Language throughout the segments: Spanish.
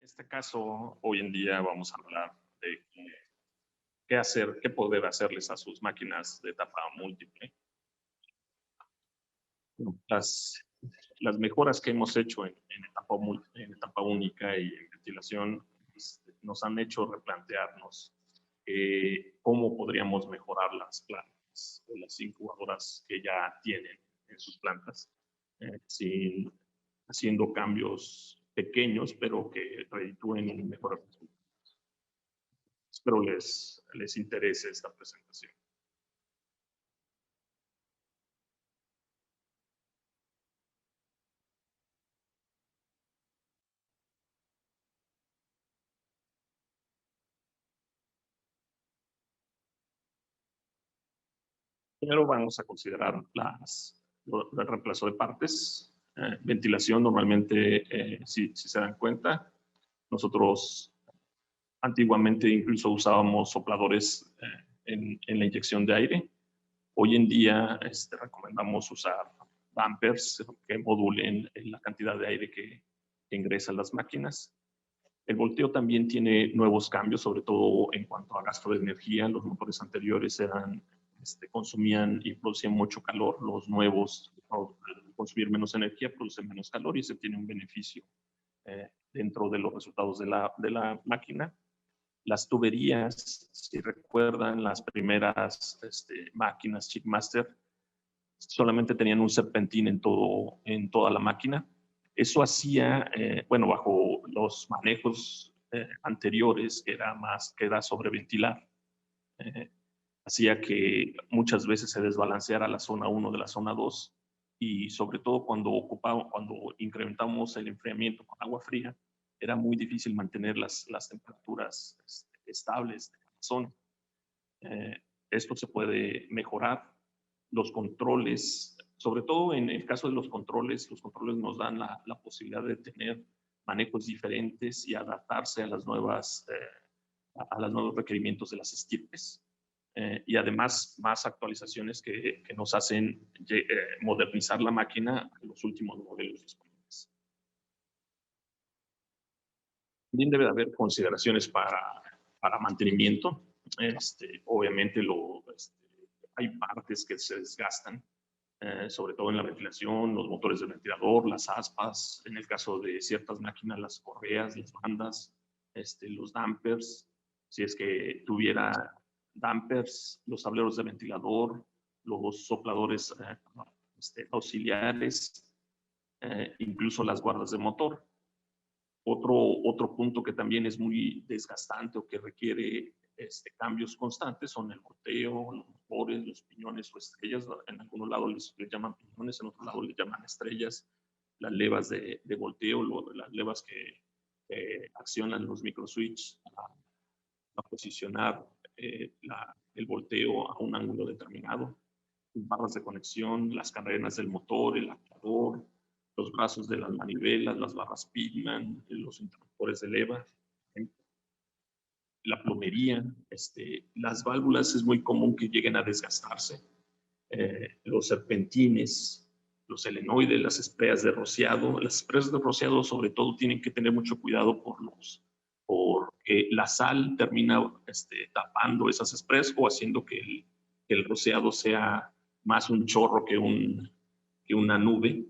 este caso, hoy en día vamos a hablar de qué hacer, qué poder hacerles a sus máquinas de etapa múltiple. Las mejoras que hemos hecho en etapa única y en ventilación nos han hecho replantearnos cómo podríamos mejorar las plantas o las incubadoras que ya tienen en sus plantas, haciendo cambios pequeños, pero que reditúen en mejoras resultados. Espero les interese esta presentación. Primero vamos a considerar el reemplazo de partes. Ventilación, normalmente, si se dan cuenta, nosotros antiguamente incluso usábamos sopladores en la inyección de aire. Hoy en día recomendamos usar dampers que modulen la cantidad de aire que ingresa a las máquinas. El volteo también tiene nuevos cambios, sobre todo en cuanto a gasto de energía. Los motores anteriores consumían y producían mucho calor. Los nuevos, al consumir menos energía, producen menos calor y se tiene un beneficio dentro de los resultados de la máquina. Las tuberías, si recuerdan, las primeras máquinas Chipmaster solamente tenían un serpentín en toda la máquina. Eso hacía, bajo los manejos anteriores, que era sobreventilar, hacía que muchas veces se desbalanceara la zona 1 de la zona 2 y sobre todo cuando incrementamos el enfriamiento con agua fría, era muy difícil mantener las temperaturas estables de la zona. Esto se puede mejorar. Los controles, sobre todo en el caso de los controles nos dan la posibilidad de tener manejos diferentes y adaptarse a los nuevos requerimientos de las estirpes. Y además más actualizaciones que nos hacen modernizar la máquina a los últimos modelos disponibles. También debe haber consideraciones para mantenimiento. Obviamente hay partes que se desgastan, sobre todo en la ventilación, los motores de ventilador, las aspas, en el caso de ciertas máquinas, las correas, las bandas, los dampers, si es que tuviera dampers, los tableros de ventilador, los sopladores auxiliares, incluso las guardas de motor. Otro punto que también es muy desgastante o que requiere cambios constantes son el volteo, los motores, los piñones o estrellas. En algunos lados les llaman piñones, en otros lados les llaman estrellas. Las levas de volteo, las levas que accionan los microswitches a posicionar el volteo a un ángulo determinado. Las barras de conexión, las cadenas del motor, el actuador, los brazos de las manivelas, las barras Pitman, los interruptores de leva, la plomería, las válvulas es muy común que lleguen a desgastarse, los serpentines, los selenoides, las espreas de rociado. Las espreas de rociado sobre todo tienen que tener mucho cuidado porque la sal termina tapando esas espreas o haciendo que el rociado sea más un chorro que una nube,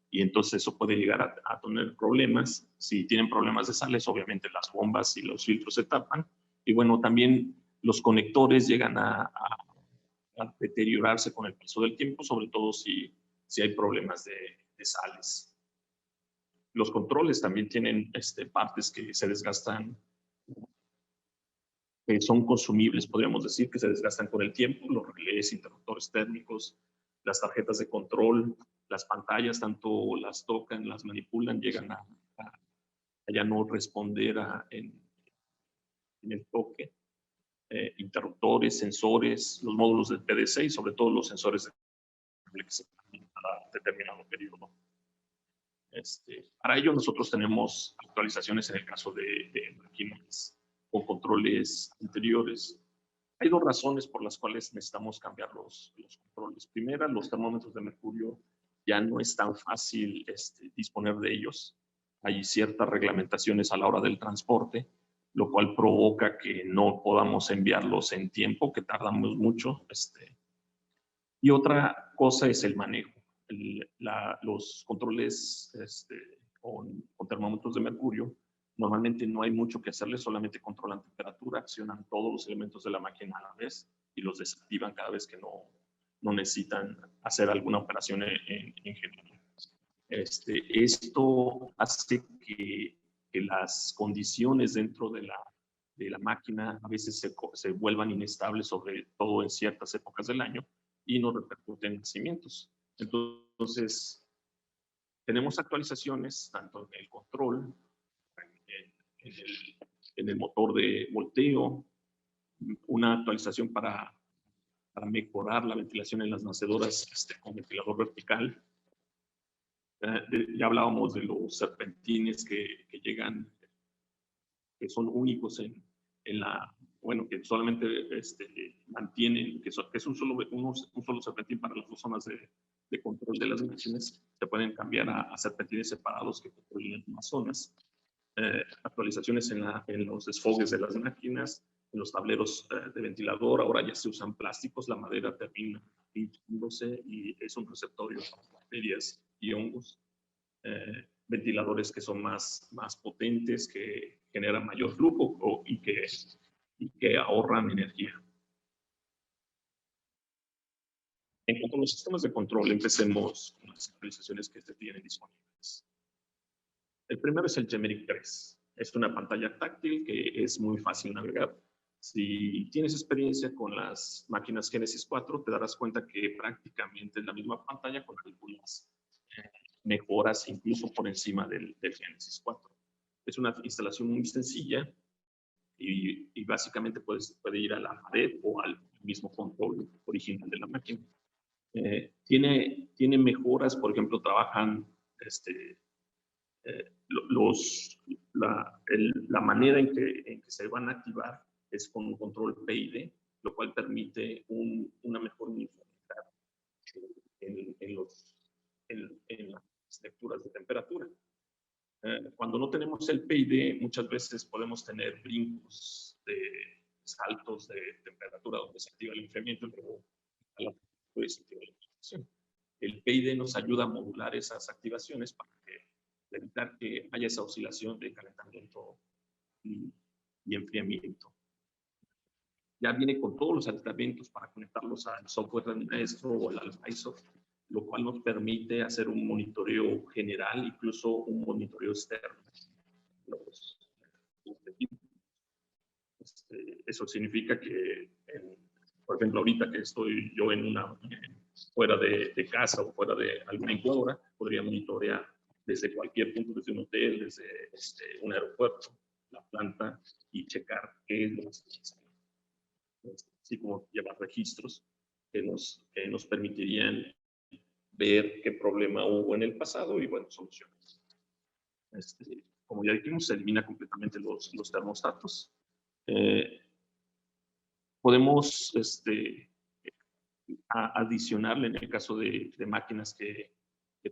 y entonces eso puede llegar a tener problemas. Si tienen problemas de sales, obviamente las bombas y los filtros se tapan, y bueno, también los conectores llegan a deteriorarse con el paso del tiempo, sobre todo si hay problemas de sales. Los controles también tienen partes que se desgastan, que son consumibles, podríamos decir, que se desgastan con el tiempo. Los relés, interruptores térmicos, las tarjetas de control, las pantallas, tanto las tocan, las manipulan, llegan a ya no responder en el toque. Interruptores, sensores, los módulos del PDC y sobre todo los sensores que se ponen para determinado periodo. Para ello nosotros tenemos actualizaciones en el caso de máquinas con controles anteriores. Hay dos razones por las cuales necesitamos cambiar los controles. Primera, los termómetros de mercurio ya no es tan fácil disponer de ellos. hay ciertas reglamentaciones a la hora del transporte, lo cual provoca que no podamos enviarlos en tiempo, que tardamos mucho. Y otra cosa es el manejo. Los controles con termómetros de mercurio, normalmente no hay mucho que hacerles, solamente controlan temperatura, accionan todos los elementos de la máquina a la vez y los desactivan cada vez que no necesitan hacer alguna operación en general. Esto hace que las condiciones dentro de la máquina a veces se vuelvan inestables, sobre todo en ciertas épocas del año, y nos repercuten en nacimientos. Entonces, tenemos actualizaciones tanto en el control, en el motor de volteo, una actualización para mejorar la ventilación en las nacedoras con ventilador vertical. Ya hablábamos de los serpentines que llegan, que son únicos bueno, que solamente mantienen, que es un solo serpentín para las dos zonas de control de las máquinas. Se pueden cambiar a serpentines separados que controlen más zonas. Actualizaciones en los desfogues de las máquinas, en los tableros de ventilador. Ahora ya se usan plásticos, la madera termina hinchándose y es un receptorio para bacterias y hongos. Ventiladores que son más potentes, que generan mayor flujo y que ahorran energía. En cuanto a los sistemas de control, empecemos con las actualizaciones que se tienen disponibles. El primero es el Gemeric 3. Es una pantalla táctil que es muy fácil navegar. Si tienes experiencia con las máquinas Genesis 4, te darás cuenta que prácticamente es la misma pantalla con algunas mejoras incluso por encima del Genesis 4. Es una instalación muy sencilla y básicamente puede ir a la pared o al mismo control original de la máquina. Tiene mejoras, por ejemplo, trabajan la manera en que se van a activar es con un control PID, lo cual permite una mejor uniformidad en las lecturas de temperatura. Cuando no tenemos el PID, muchas veces podemos tener brincos de saltos de temperatura donde se activa el enfriamiento y luego el PID nos ayuda a modular esas activaciones para evitar que haya esa oscilación de calentamiento y enfriamiento. Ya viene con todos los aditamentos para conectarlos al software del maestro o al ISO, lo cual nos permite hacer un monitoreo general, incluso un monitoreo externo. Eso significa que, por ejemplo, ahorita que estoy yo fuera de casa o fuera de alguna incubadora, podría monitorear desde cualquier punto, desde un hotel, desde un aeropuerto, la planta, y checar qué es lo que está pasando. Así como llevar registros que nos permitirían ver qué problema hubo en el pasado y, bueno, soluciones. Como ya dijimos, se elimina completamente los termostatos. Podemos adicionarle en el caso de máquinas que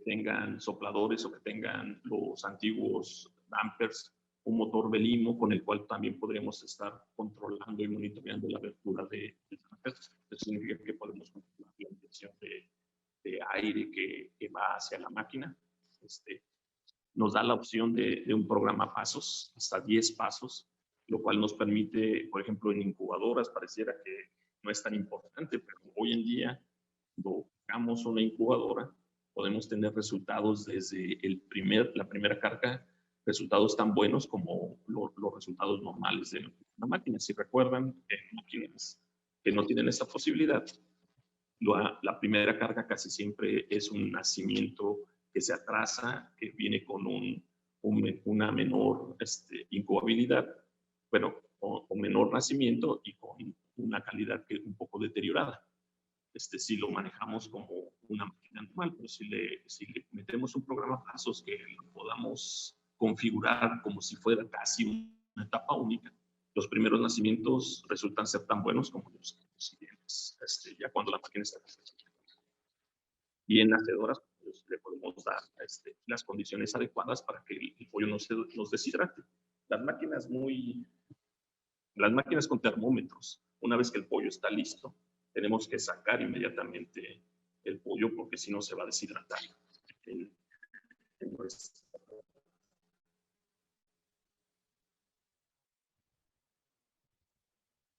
tengan sopladores o que tengan los antiguos dampers, un motor Belimo con el cual también podríamos estar controlando y monitoreando la abertura de dampers. Eso significa que podemos controlar la inyección de aire que va hacia la máquina. Nos da la opción de un programa pasos, hasta 10 pasos, lo cual nos permite, por ejemplo, en incubadoras, pareciera que no es tan importante, pero hoy en día, cuando hagamos una incubadora, podemos tener resultados desde la primera carga, resultados tan buenos como los resultados normales de una máquina. Si recuerdan, máquinas que no tienen esa posibilidad, la primera carga casi siempre es un nacimiento que se atrasa, que viene con una menor incubabilidad, bueno, o menor nacimiento y con una calidad que es un poco deteriorada. Si lo manejamos como una máquina normal, pero si le metemos un programa pasos que lo podamos configurar como si fuera casi una etapa única, los primeros nacimientos resultan ser tan buenos como los siguientes, ya cuando la máquina está. Y en nacedoras, pues le podemos dar las condiciones adecuadas para que el pollo no se nos deshidrate. Las máquinas con termómetros, una vez que el pollo está listo, tenemos que sacar inmediatamente el pollo porque si no se va a deshidratar.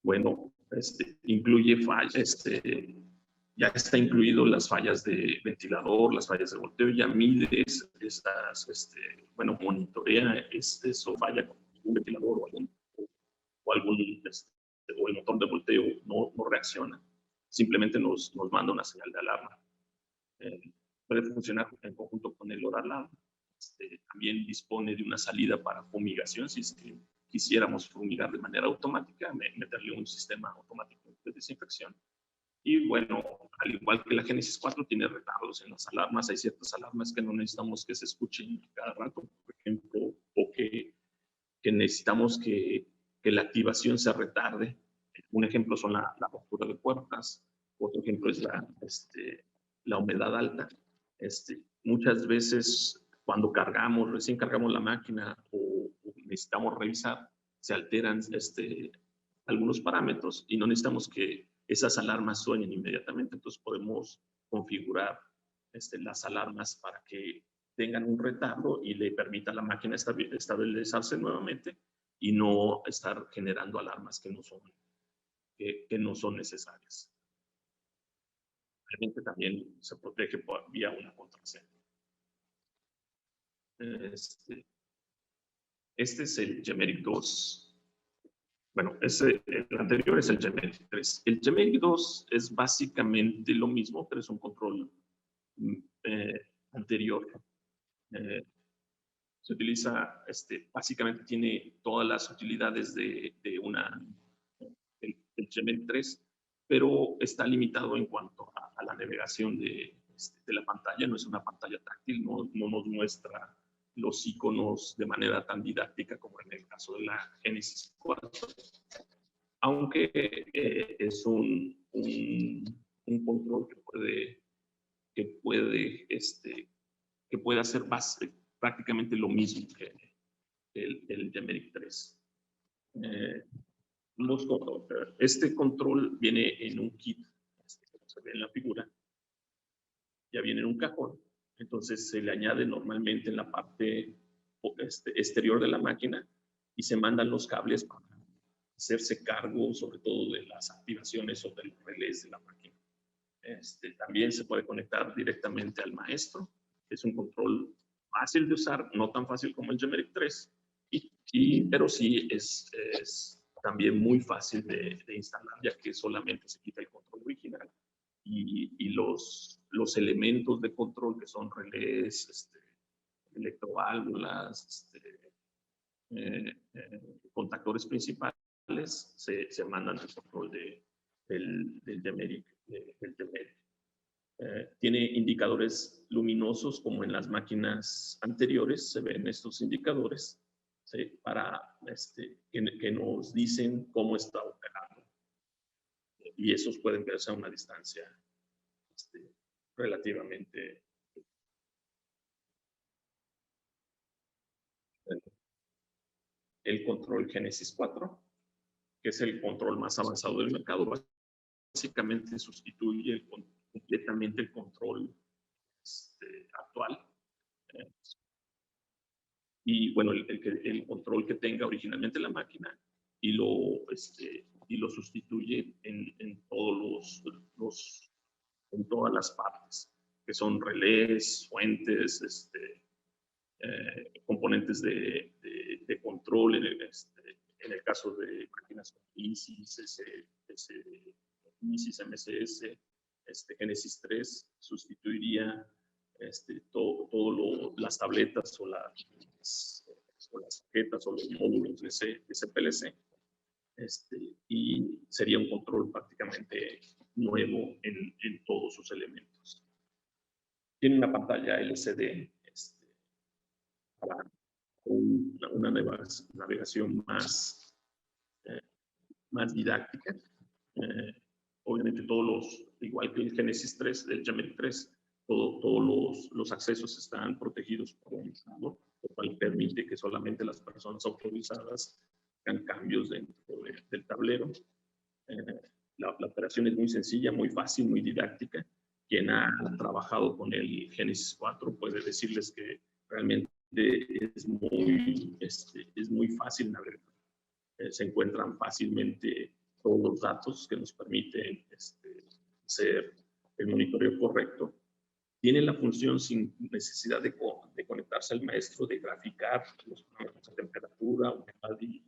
Bueno, incluye fallas, ya está incluido las fallas de ventilador, las fallas de volteo, ya mides estas, bueno, monitorea o falla con un ventilador o el motor de volteo no reacciona. Simplemente nos manda una señal de alarma. Puede funcionar en conjunto con el Alarm. También dispone de una salida para fumigación, si quisiéramos fumigar de manera automática, meterle un sistema automático de desinfección. Y bueno, al igual que la Genesis 4, tiene retardos en las alarmas. Hay ciertas alarmas que no necesitamos que se escuchen cada rato, por ejemplo, o que necesitamos que la activación se retarde. Un ejemplo son la rotura de puertas. Otro ejemplo es la humedad alta. Muchas veces cuando recién cargamos la máquina o necesitamos revisar, se alteran algunos parámetros y no necesitamos que esas alarmas suenen inmediatamente. Entonces podemos configurar las alarmas para que tengan un retardo y le permita a la máquina estabilizarse nuevamente y no estar generando alarmas que no son necesarias. Realmente también se protege vía una contraseña. Este es el Gemeric 2. Bueno, el anterior es el Gemeric 3. El Gemeric 2 es básicamente lo mismo, pero es un control anterior. Se utiliza, básicamente tiene todas las utilidades del Gemeric 3, pero está limitado en cuanto a la navegación de la pantalla. No es una pantalla táctil, no nos muestra los iconos de manera tan didáctica como en el caso de la Genesis 4, aunque es un control que puede hacer prácticamente lo mismo que el Gemeric 3. Este control viene en un kit, como se ve en la figura, ya viene en un cajón. Entonces se le añade normalmente en la parte exterior de la máquina y se mandan los cables para hacerse cargo sobre todo de las activaciones o del relés de la máquina. También se puede conectar directamente al maestro. Es un control fácil de usar, no tan fácil como el Gemeric 3, pero sí es también muy fácil de instalar, ya que solamente se quita el control original y los elementos de control que son relés, electroválvulas, contactores principales, se mandan al control del Gemeric. Tiene indicadores luminosos como en las máquinas anteriores, se ven estos indicadores, ¿sí? Para que nos dicen cómo está operando. Y esos pueden verse a una distancia relativamente. El control Genesis 4, que es el control más avanzado del mercado, básicamente sustituye completamente el control actual. Y bueno, el control que tenga originalmente la máquina y lo sustituye en todas las partes, que son relés, fuentes, componentes de control, en el caso de máquinas como ISIS, ISIS, MSS, Genesis 3 sustituiría las tabletas o las tarjetas o los módulos de SPLC, y sería un control prácticamente nuevo en todos sus elementos. Tiene una pantalla LCD para una navegación más didáctica. Obviamente igual que el Genesis 3, el Gemeric 3, todos los accesos están protegidos por un lado, lo cual permite que solamente las personas autorizadas hagan cambios dentro del tablero. La operación es muy sencilla, muy fácil, muy didáctica. Quien ha trabajado con el Genesis 4 puede decirles que realmente es muy fácil navegar. Se encuentran fácilmente todos los datos que nos permiten hacer el monitoreo correcto. Tiene la función sin necesidad de conectarse al maestro, de graficar los parámetros de temperatura, humedad y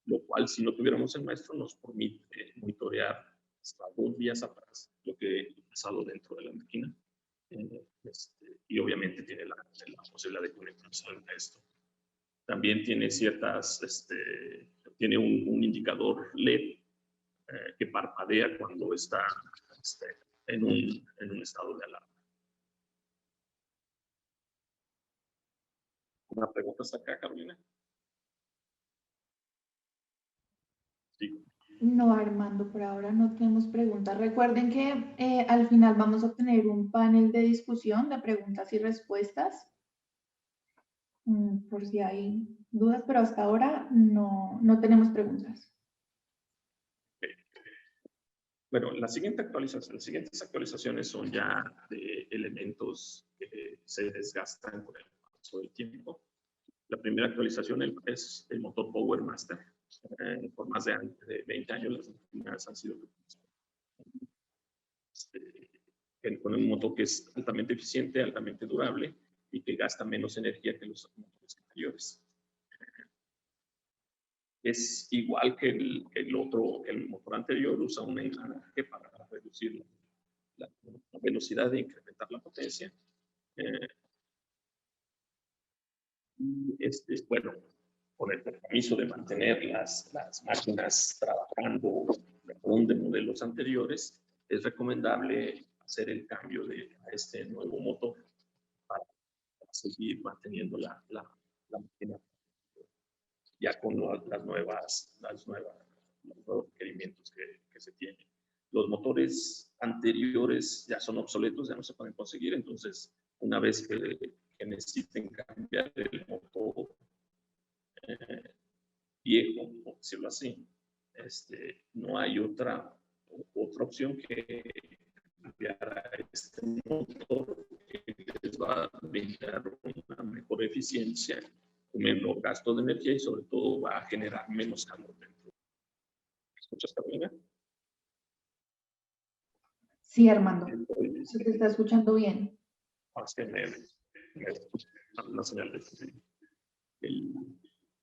lo cual, si no tuviéramos el maestro, nos permite monitorear hasta 2 días atrás lo que ha pasado dentro de la máquina. Y obviamente tiene la posibilidad de conectarse al maestro. También tiene tiene un indicador LED que parpadea cuando está en un estado de alarma. ¿Una pregunta hasta acá, Carolina? Sí. No, Armando, por ahora no tenemos preguntas. Recuerden que al final vamos a tener un panel de discusión de preguntas y respuestas, por si hay dudas, pero hasta ahora no tenemos preguntas. Bueno, las siguientes actualizaciones son ya de elementos que se desgastan con el paso del tiempo. La primera actualización es el motor Power Master. Por más de 20 años las máquinas han sido con un motor que es altamente eficiente, altamente durable y que gasta menos energía que los motores anteriores. Es igual que el motor anterior, usa un engranaje para reducir la velocidad e incrementar la potencia. Bueno, con el permiso de mantener las máquinas trabajando de modelos anteriores, es recomendable hacer el cambio a este nuevo motor para seguir manteniendo la máquina ya con los nuevos requerimientos que se tienen. Los motores anteriores ya son obsoletos, ya no se pueden conseguir, entonces una vez que necesiten cambiar el motor viejo, por decirlo así, no hay otra opción que cambiar a este motor que les va a brindar una mejor eficiencia, un menor gasto de energía y sobre todo va a generar menos calor dentro. ¿Me escuchas, Carolina? Sí, Armando, se te está escuchando bien. Es que la señal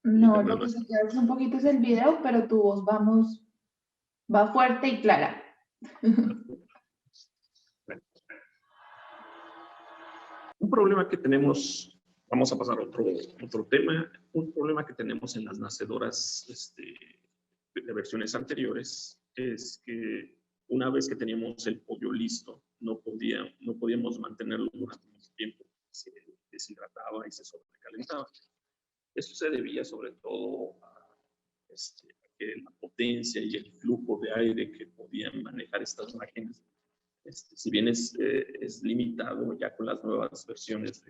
no, lo que se queda es un poquito es el video, pero tu voz va fuerte y clara. Un problema que tenemos, vamos a pasar a otro tema, un problema que tenemos en las nacedoras de versiones anteriores es que una vez que teníamos el pollo listo, no podíamos mantenerlo durante mucho tiempo, se deshidrataba y se sobrecalentaba. Esto se debía sobre todo a que la potencia y el flujo de aire que podían manejar estas máquinas, si bien es limitado ya con las nuevas versiones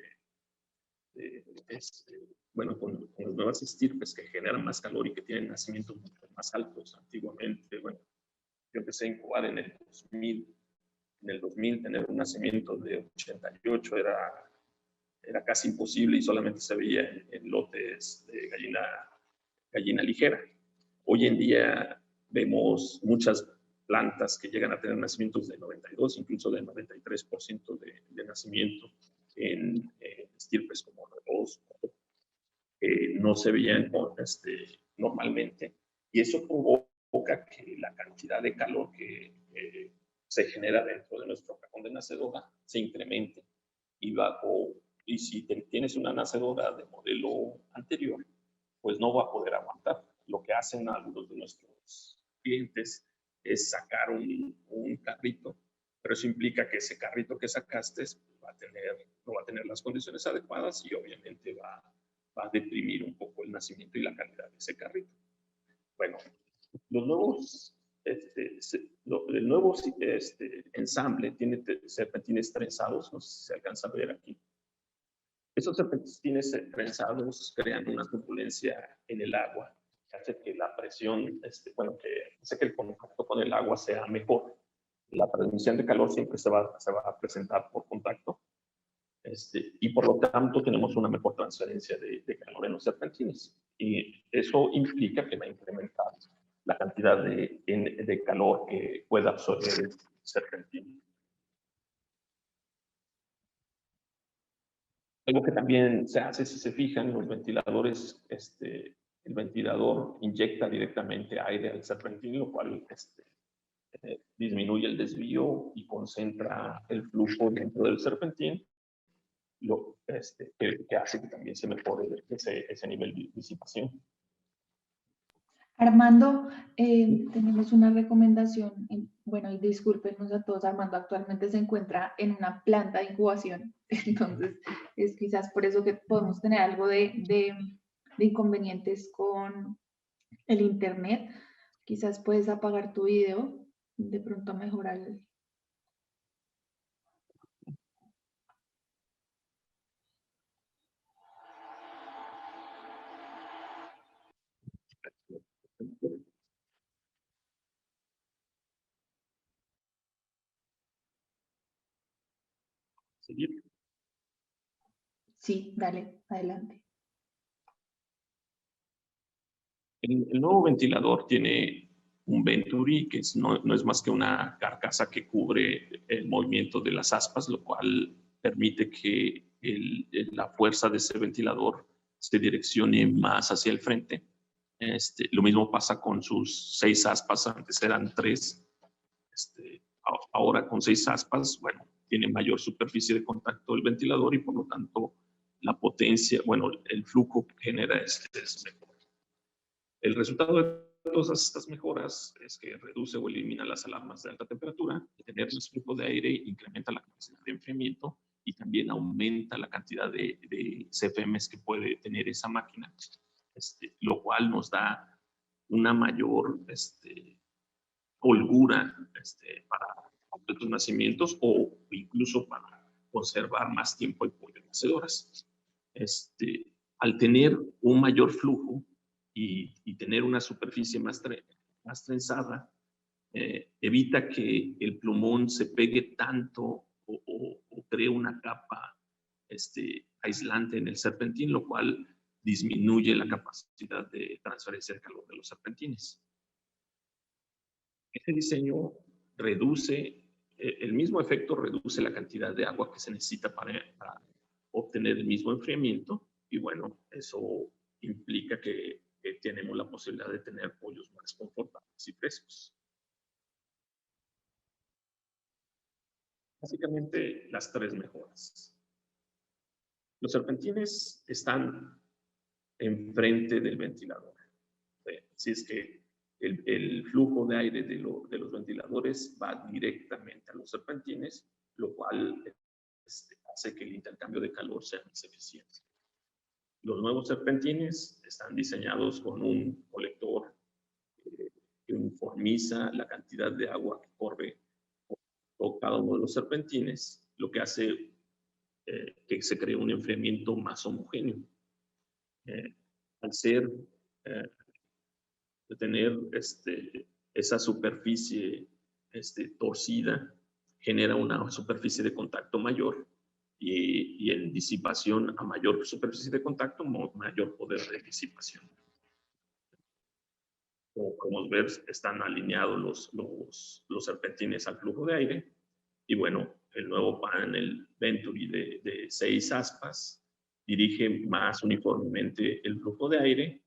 bueno, con las nuevas estirpes que generan más calor y que tienen nacimientos mucho más altos. Antiguamente, bueno, yo empecé a incubar en el 2000. En el 2000 tener un nacimiento de 88 era casi imposible y solamente se veía en lotes de gallina ligera. Hoy en día vemos muchas plantas que llegan a tener nacimientos de 92, incluso del 93% de nacimiento en estirpes como arroz, que no se veían normalmente. Y eso provoca que la cantidad de calor que se genera dentro de nuestro cajón de nacedora se incremente. Y si tienes una nacedora de modelo anterior, pues no va a poder aguantar. Lo que hacen algunos de nuestros clientes es sacar un carrito, pero eso implica que ese carrito que sacaste no va a tener las condiciones adecuadas y obviamente va a deprimir un poco el nacimiento y la calidad de ese carrito. Bueno, los nuevos el nuevo ensamble tiene serpentines trenzados, no sé si se alcanza a ver aquí. Esos serpentines trenzados crean una turbulencia en el agua, que hace que la presión, bueno, que hace que el contacto con el agua sea mejor. La transmisión de calor siempre se va a presentar por contacto. Y por lo tanto tenemos una mejor transferencia de calor en los serpentines. Y eso implica que va a incrementar la cantidad de calor que pueda absorber el serpentín. Algo que también se hace, si se fijan, los ventiladores, el ventilador inyecta directamente aire al serpentín, lo cual disminuye el desvío y concentra el flujo dentro del serpentín, que hace que también se mejore ese nivel de disipación. Armando, tenemos una recomendación. Bueno, y discúlpenos a todos, Armando actualmente se encuentra en una planta de incubación, entonces es quizás por eso que podemos tener algo de inconvenientes con el internet. Quizás puedes apagar tu video, de pronto mejorar el... ¿Seguir? Sí, dale, adelante. El nuevo ventilador tiene un Venturi, que no es más que una carcasa que cubre el movimiento de las aspas, lo cual permite que la fuerza de ese ventilador se direccione más hacia el frente. Lo mismo pasa con sus 6 aspas, antes eran 3. Ahora con 6 aspas, bueno, tiene mayor superficie de contacto el ventilador y por lo tanto la potencia, bueno, el flujo que genera es mejor. El resultado de todas estas mejoras es que reduce o elimina las alarmas de alta temperatura, y tener más flujo de aire incrementa la capacidad de enfriamiento y también aumenta la cantidad de CFMs que puede tener esa máquina, lo cual nos da una mayor holgura para los nacimientos o incluso para conservar más tiempo el pollo en nacedoras. Al tener un mayor flujo y tener una superficie más trenzada, evita que el plumón se pegue tanto o cree una capa aislante en el serpentín, lo cual disminuye la capacidad de transferencia de calor de los serpentines. Este diseño reduce, el mismo efecto reduce la cantidad de agua que se necesita para obtener el mismo enfriamiento y bueno, eso implica que tenemos la posibilidad de tener pollos más confortables y frescos. Básicamente las 3 mejoras. Los serpentines están enfrente del ventilador. Así es que el flujo de aire de los ventiladores va directamente a los serpentines, lo cual hace que el intercambio de calor sea más eficiente. Los nuevos serpentines están diseñados con un colector que uniformiza la cantidad de agua que corre por cada uno de los serpentines, lo que hace que se cree un enfriamiento más homogéneo. Al ser de tener esa superficie torcida, genera una superficie de contacto mayor y en disipación, a mayor superficie de contacto, mayor poder de disipación. Como podemos ver, están alineados los serpentines al flujo de aire y bueno, el nuevo panel Venturi de 6 aspas dirige más uniformemente el flujo de aire,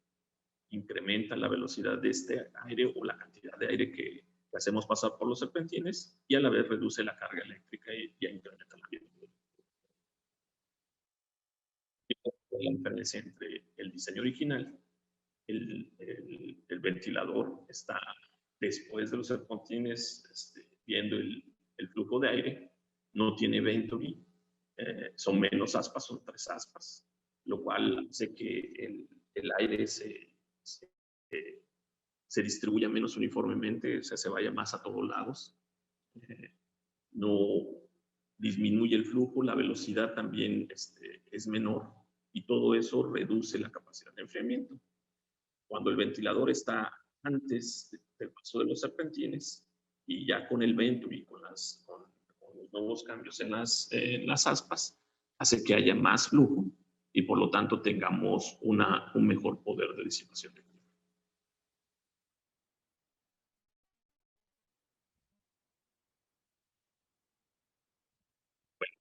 incrementa la velocidad de este aire o la cantidad de aire que hacemos pasar por los serpentines y a la vez reduce la carga eléctrica y incrementa la vida. La diferencia entre el diseño original, el ventilador está después de los serpentines viendo el flujo de aire, no tiene Venturi, son menos aspas, son 3 aspas, lo cual hace que el aire se se distribuya menos uniformemente, o sea, se vaya más a todos lados. No disminuye el flujo, la velocidad también es menor y todo eso reduce la capacidad de enfriamiento. Cuando el ventilador está antes del paso de los serpentines y ya con el vento y con los nuevos cambios en las aspas, hace que haya más flujo y por lo tanto tengamos un mejor poder de disipación de calor. Bueno,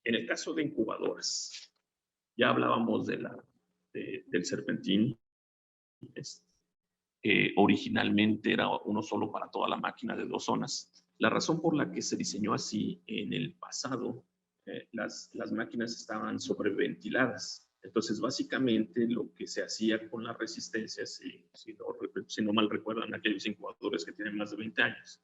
en el caso de incubadoras, ya hablábamos del serpentín, que originalmente era uno solo para toda la máquina de 2 zonas. La razón por la que se diseñó así en el pasado, las máquinas estaban sobreventiladas. Entonces, básicamente, lo que se hacía con las resistencias, si no mal recuerdan aquellos incubadores que tienen más de 20 años,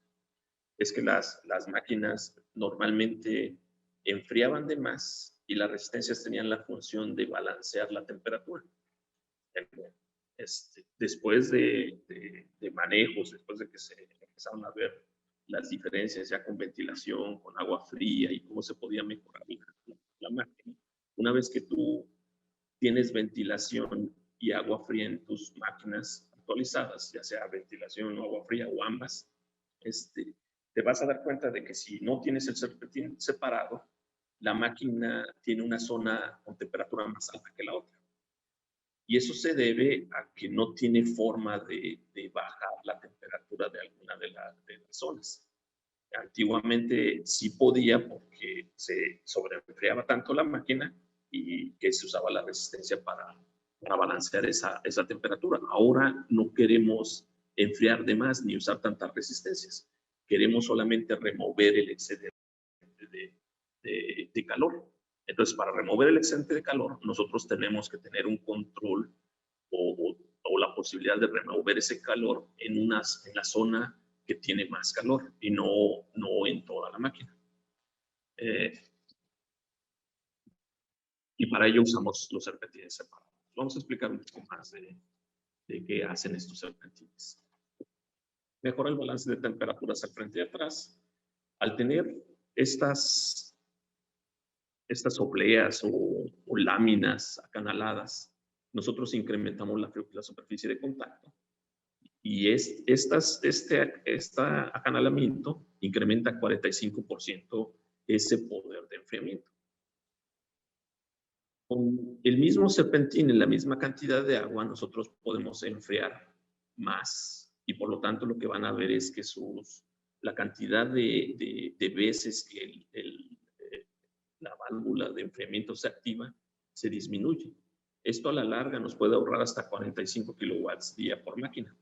es que las máquinas normalmente enfriaban de más y las resistencias tenían la función de balancear la temperatura. Después de manejos, después de que se empezaron a ver las diferencias ya con ventilación, con agua fría y cómo se podía mejorar la máquina, una vez que tú tienes ventilación y agua fría en tus máquinas actualizadas, ya sea ventilación o agua fría o ambas, te vas a dar cuenta de que si no tienes el serpentín separado, la máquina tiene una zona con temperatura más alta que la otra. Y eso se debe a que no tiene forma de bajar la temperatura de alguna de las zonas. Antiguamente sí podía porque se sobreenfriaba tanto la máquina y que se usaba la resistencia para balancear esa temperatura. Ahora no queremos enfriar de más ni usar tantas resistencias. Queremos solamente remover el excedente de calor. Entonces, para remover el excedente de calor, nosotros tenemos que tener un control o la posibilidad de remover ese calor en la zona que tiene más calor y no en toda la máquina. Y para ello usamos los serpentines separados. Vamos a explicar un poco más de qué hacen estos serpentines. Mejora el balance de temperaturas al frente y atrás. Al tener estas obleas o láminas acanaladas, nosotros incrementamos la superficie de contacto. Y este acanalamiento incrementa 45% ese poder de enfriamiento. Con el mismo serpentín en la misma cantidad de agua, nosotros podemos enfriar más. Y por lo tanto, lo que van a ver es que la cantidad de veces que la válvula de enfriamiento se activa, se disminuye. Esto a la larga nos puede ahorrar hasta 45 kilowatts día por máquina.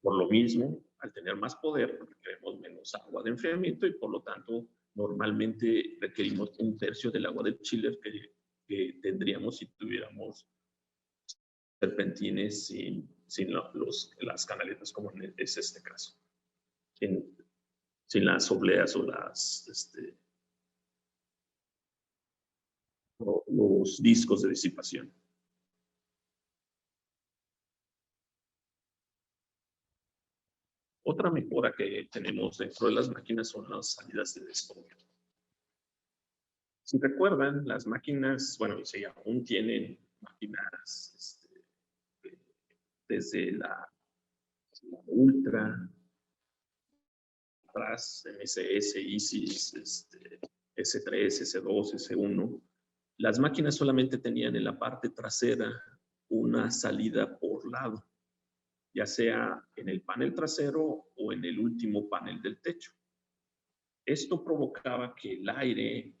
Por lo mismo, al tener más poder, requerimos menos agua de enfriamiento y por lo tanto, normalmente requerimos 1/3 del agua del chiller que tendríamos si tuviéramos serpentines sin las canaletas, como es este caso. Sin las obleas o los discos de disipación. Otra mejora que tenemos dentro de las máquinas son las salidas de desfogue. Si recuerdan, las máquinas, bueno, si aún tienen máquinas desde la Ultra, atrás, MSS, ISIS, S3, S2, S1, las máquinas solamente tenían en la parte trasera una salida por lado, ya sea en el panel trasero o en el último panel del techo. Esto provocaba que el aire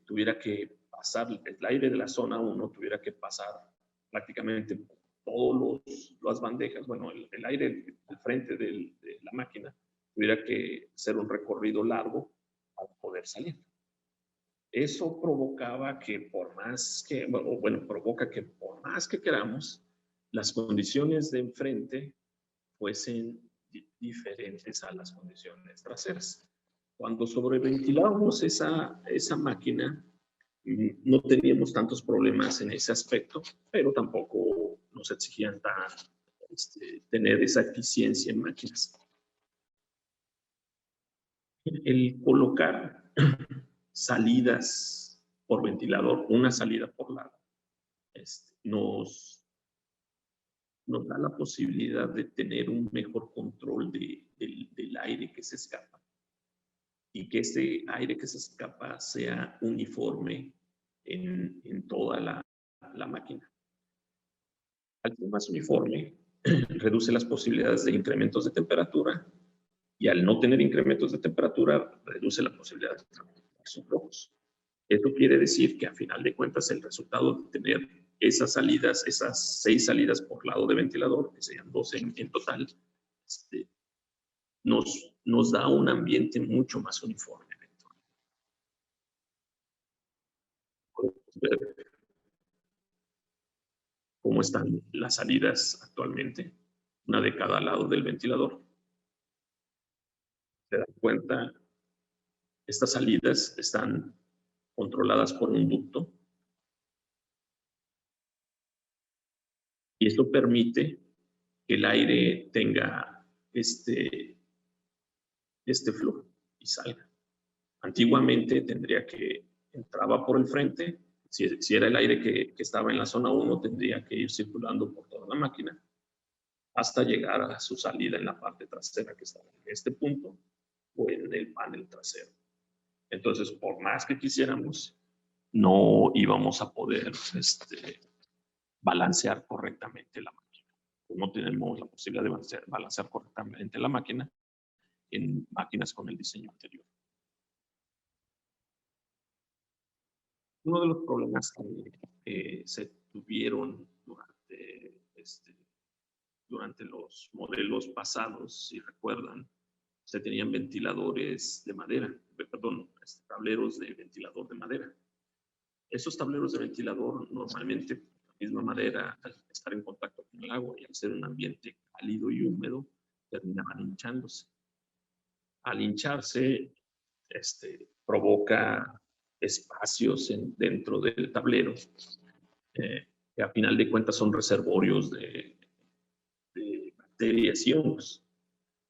tuviera que pasar, el aire de la zona 1 tuviera que pasar prácticamente por todas las bandejas, bueno, el aire del frente de la máquina tuviera que hacer un recorrido largo para poder salir. Eso provocaba que provoca que por más que queramos, las condiciones de enfrente fuesen diferentes a las condiciones traseras. Cuando sobreventilábamos esa máquina, no teníamos tantos problemas en ese aspecto, pero tampoco nos exigían tener esa eficiencia en máquinas. El colocar salidas por ventilador, una salida por lado, nos da la posibilidad de tener un mejor control del aire que se escapa y que ese aire que se escapa sea uniforme en toda la máquina. Al ser más uniforme, reduce las posibilidades de incrementos de temperatura y al no tener incrementos de temperatura, reduce la posibilidad de son rojos. Esto quiere decir que a final de cuentas el resultado de tener esas salidas, esas 6 salidas por lado de ventilador, que serían 12 en total, nos da un ambiente mucho más uniforme. Podemos ver cómo están las salidas actualmente, una de cada lado del ventilador. Se dan cuenta, estas salidas están controladas por un ducto y esto permite que el aire tenga este flujo y salga. Antiguamente tendría que entraba por el frente, si era el aire que estaba en la zona 1, tendría que ir circulando por toda la máquina hasta llegar a su salida en la parte trasera que estaba en este punto o en el panel trasero. Entonces, por más que quisiéramos, no íbamos a poder balancear correctamente la máquina. No tenemos la posibilidad de balancear correctamente la máquina en máquinas con el diseño anterior. Uno de los problemas que se tuvieron durante los modelos pasados, si recuerdan, se tenían ventiladores de madera, perdón, tableros de ventilador de madera. Esos tableros de ventilador normalmente, la misma madera, al estar en contacto con el agua y al ser un ambiente cálido y húmedo, terminaban hinchándose. Al hincharse, provoca espacios dentro del tablero, que a final de cuentas son reservorios de bacterias y hongos.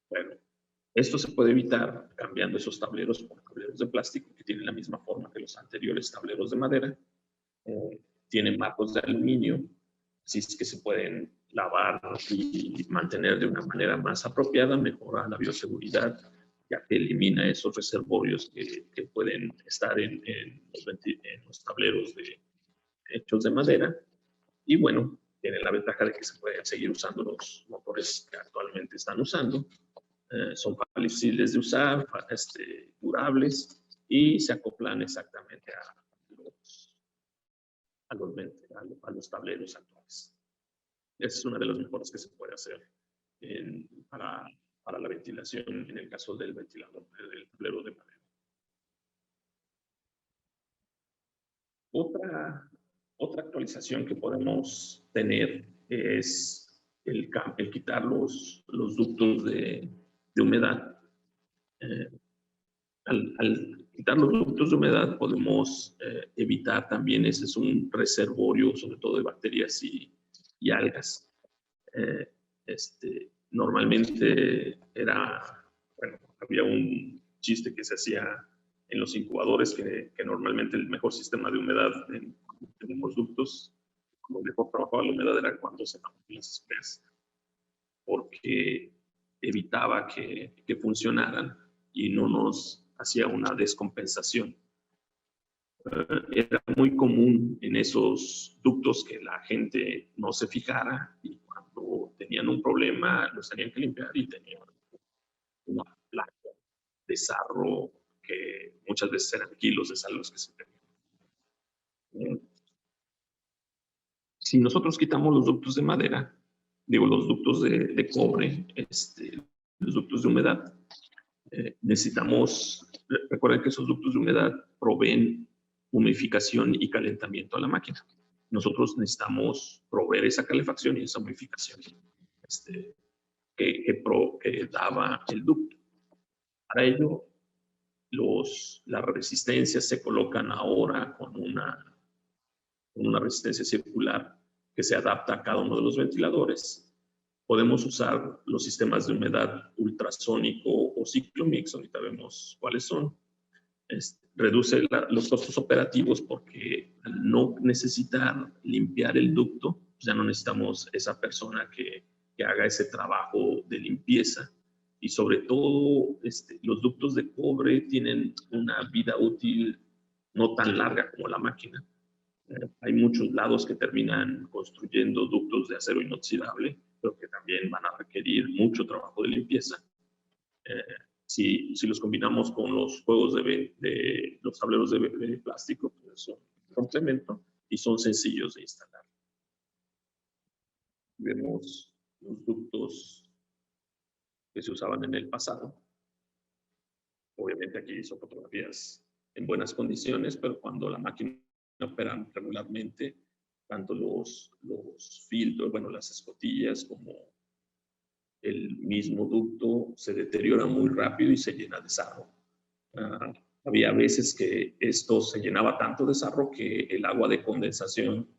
Bueno, esto se puede evitar cambiando esos tableros por tableros de plástico que tienen la misma forma que los anteriores tableros de madera. Tienen marcos de aluminio, así es que se pueden lavar y mantener de una manera más apropiada, mejora la bioseguridad, ya que elimina esos reservorios que pueden estar en los tableros hechos de madera. Y bueno, tiene la ventaja de que se pueden seguir usando los motores que actualmente están usando. Son fáciles de usar, durables y se acoplan exactamente a los tableros actuales. Esa es una de las mejoras que se puede hacer para la ventilación en el caso del ventilador, del tablero de madera. Otra actualización que podemos tener es el quitar los ductos de humedad. Al quitar los ductos de humedad podemos evitar también, ese es un reservorio sobre todo de bacterias y algas. Normalmente había un chiste que se hacía en los incubadores que normalmente el mejor sistema de humedad en los ductos, cuando mejor trabajaba la humedad era cuando se tapaban las especies, porque evitaba que funcionaran y no nos hacía una descompensación. Era muy común en esos ductos que la gente no se fijara y cuando tenían un problema los tenían que limpiar y tenían una placa de sarro que muchas veces eran kilos de sal los que se tenían. Si nosotros quitamos los ductos de madera, los ductos de cobre, los ductos de humedad, recuerden que esos ductos de humedad proveen humidificación y calentamiento a la máquina. Nosotros necesitamos proveer esa calefacción y esa humidificación que daba el ducto. Para ello, las resistencias se colocan ahora con una resistencia circular que se adapta a cada uno de los ventiladores Podemos usar los sistemas de humedad ultrasónico o ciclo mix, ahorita vemos cuáles son. Reduce los costos operativos porque al no necesitar limpiar el ducto, ya no necesitamos esa persona que haga ese trabajo de limpieza. Y sobre todo, los ductos de cobre tienen una vida útil no tan larga como la máquina. Hay muchos lados que terminan construyendo ductos de acero inoxidable, pero que también van a requerir mucho trabajo de limpieza. Si los combinamos con los juegos de los tableros de plástico, pues son un complemento y son sencillos de instalar. Vemos los ductos que se usaban en el pasado. Obviamente aquí son fotografías en buenas condiciones, pero cuando la máquina opera regularmente, tanto los filtros, bueno, las escotillas como el mismo ducto se deteriora muy rápido y se llena de sarro. Había veces que esto se llenaba tanto de sarro que el agua de condensación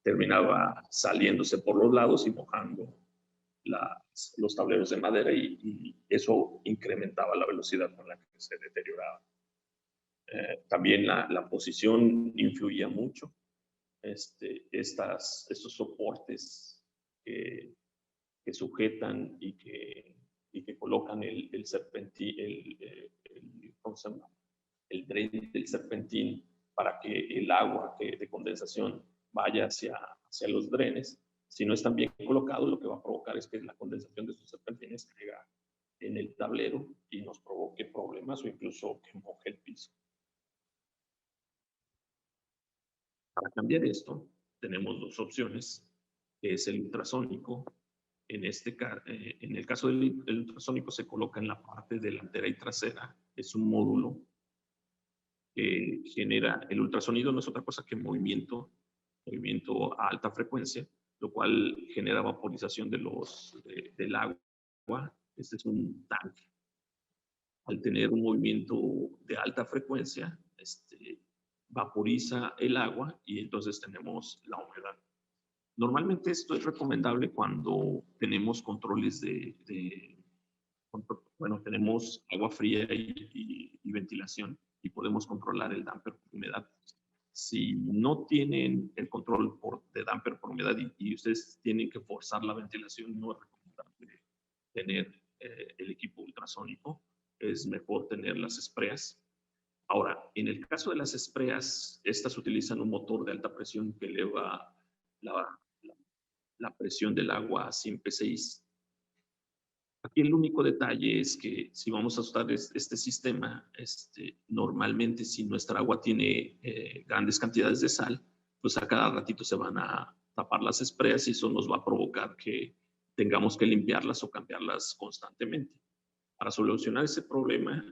terminaba saliéndose por los lados y mojando los tableros de madera y eso incrementaba la velocidad con la que se deterioraba. También la posición influía mucho. Estos soportes que sujetan y que colocan el serpentín, ¿cómo se llama? El drain del serpentín para que el agua de condensación vaya hacia los drenes. Si no están bien colocados, lo que va a provocar es que la condensación de estos serpentines caiga en el tablero y nos provoque problemas o incluso que moje el piso. Para cambiar esto, tenemos dos opciones, que es el ultrasónico. En el caso del ultrasónico se coloca en la parte delantera y trasera. Es un módulo que genera, el ultrasonido no es otra cosa que movimiento a alta frecuencia, lo cual genera vaporización del agua. Este es un tanque. Al tener un movimiento de alta frecuencia, vaporiza el agua y entonces tenemos la humedad. Normalmente esto es recomendable cuando tenemos controles tenemos agua fría y ventilación y podemos controlar el damper por humedad. Si no tienen el control de damper por humedad y ustedes tienen que forzar la ventilación, no es recomendable tener el equipo ultrasónico. Es mejor tener las espreas. Ahora, en el caso de las espreas, estas utilizan un motor de alta presión que eleva la presión del agua a 100 psi. Aquí el único detalle es que si vamos a usar este sistema, normalmente si nuestra agua tiene grandes cantidades de sal, pues a cada ratito se van a tapar las espreas y eso nos va a provocar que tengamos que limpiarlas o cambiarlas constantemente. Para solucionar ese problema,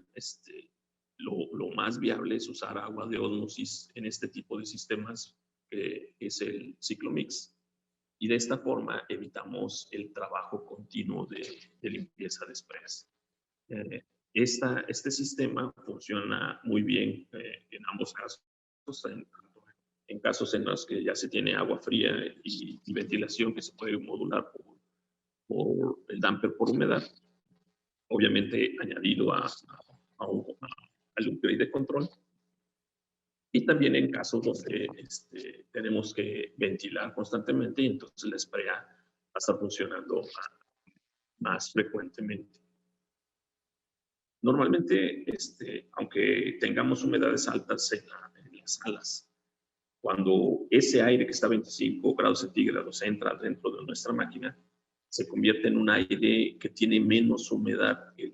lo más viable es usar agua de ósmosis en este tipo de sistemas, que es el ciclo mix. Y de esta forma evitamos el trabajo continuo de limpieza de espreas. Este sistema funciona muy bien en ambos casos, en casos en los que ya se tiene agua fría y ventilación que se puede modular por el damper por humedad, obviamente añadido al upgrade de control. Y también en casos donde tenemos que ventilar constantemente y entonces la esprea va a estar funcionando más frecuentemente. Normalmente, aunque tengamos humedades altas en las salas, cuando ese aire que está a 25 grados centígrados entra dentro de nuestra máquina, se convierte en un aire que tiene menos humedad que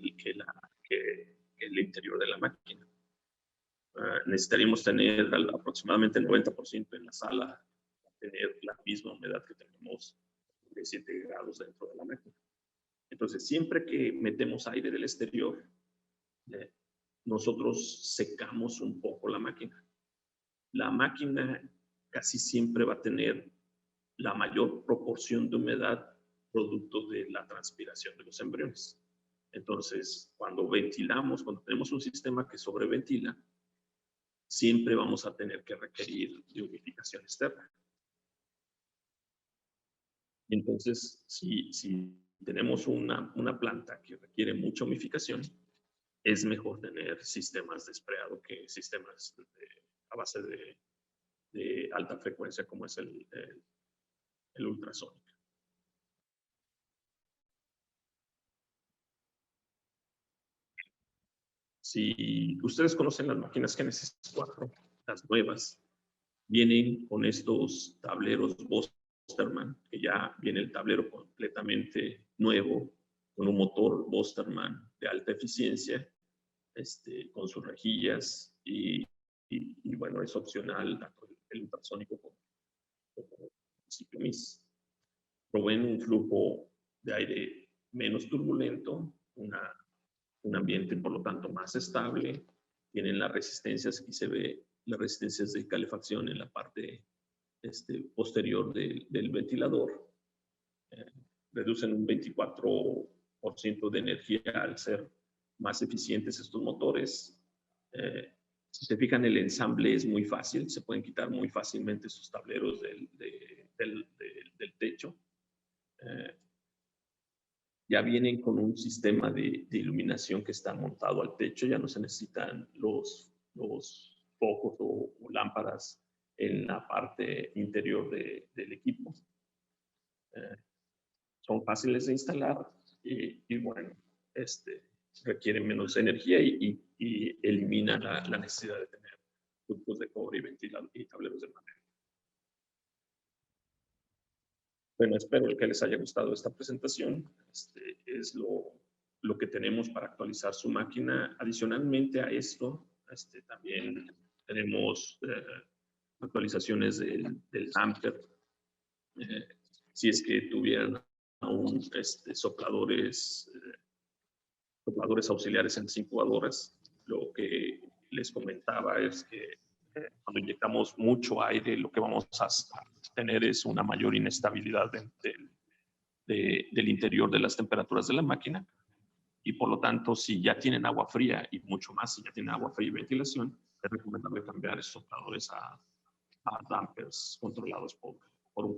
el interior de la máquina. Necesitaríamos tener aproximadamente el 90% en la sala, tener la misma humedad que tenemos de 7 grados dentro de la máquina. Entonces, siempre que metemos aire del exterior, nosotros secamos un poco la máquina. La máquina casi siempre va a tener la mayor proporción de humedad producto de la transpiración de los embriones. Entonces, cuando ventilamos, cuando tenemos un sistema que sobreventila, siempre vamos a tener que requerir de humidificación externa. Entonces, si tenemos una planta que requiere mucha humificación, es mejor tener sistemas de spray que sistemas a base de alta frecuencia como es el ultrasónico. Si ustedes conocen las máquinas Genesis 4, las nuevas, vienen con estos tableros Bosterman, que ya viene el tablero completamente nuevo, con un motor Bosterman de alta eficiencia, con sus rejillas y bueno, es opcional tanto el ultrasónico como el principio MIS. Proveen un flujo de aire menos turbulento, un ambiente por lo tanto más estable, tienen las resistencias, aquí se ve las resistencias de calefacción en la parte posterior del ventilador, reducen un 24% de energía al ser más eficientes estos motores. Si se fijan, el ensamble es muy fácil, se pueden quitar muy fácilmente sus tableros del techo. Ya vienen con un sistema de iluminación que está montado al techo, ya no se necesitan los focos o lámparas en la parte interior del equipo. Son fáciles de instalar y bueno, requieren menos energía y eliminan la necesidad de tener tubos de cobre y tableros de madera. Bueno, espero que les haya gustado esta presentación. Es lo que tenemos para actualizar su máquina. Adicionalmente a esto, también tenemos actualizaciones del damper. Si es que tuvieran aún sopladores auxiliares en las incubadoras, lo que les comentaba es que cuando inyectamos mucho aire, lo que vamos a tener es una mayor inestabilidad del interior de las temperaturas de la máquina, y por lo tanto, si ya tienen agua fría y mucho más, si ya tienen agua fría y ventilación, es recomendable cambiar esos sopladores a dampers controlados por un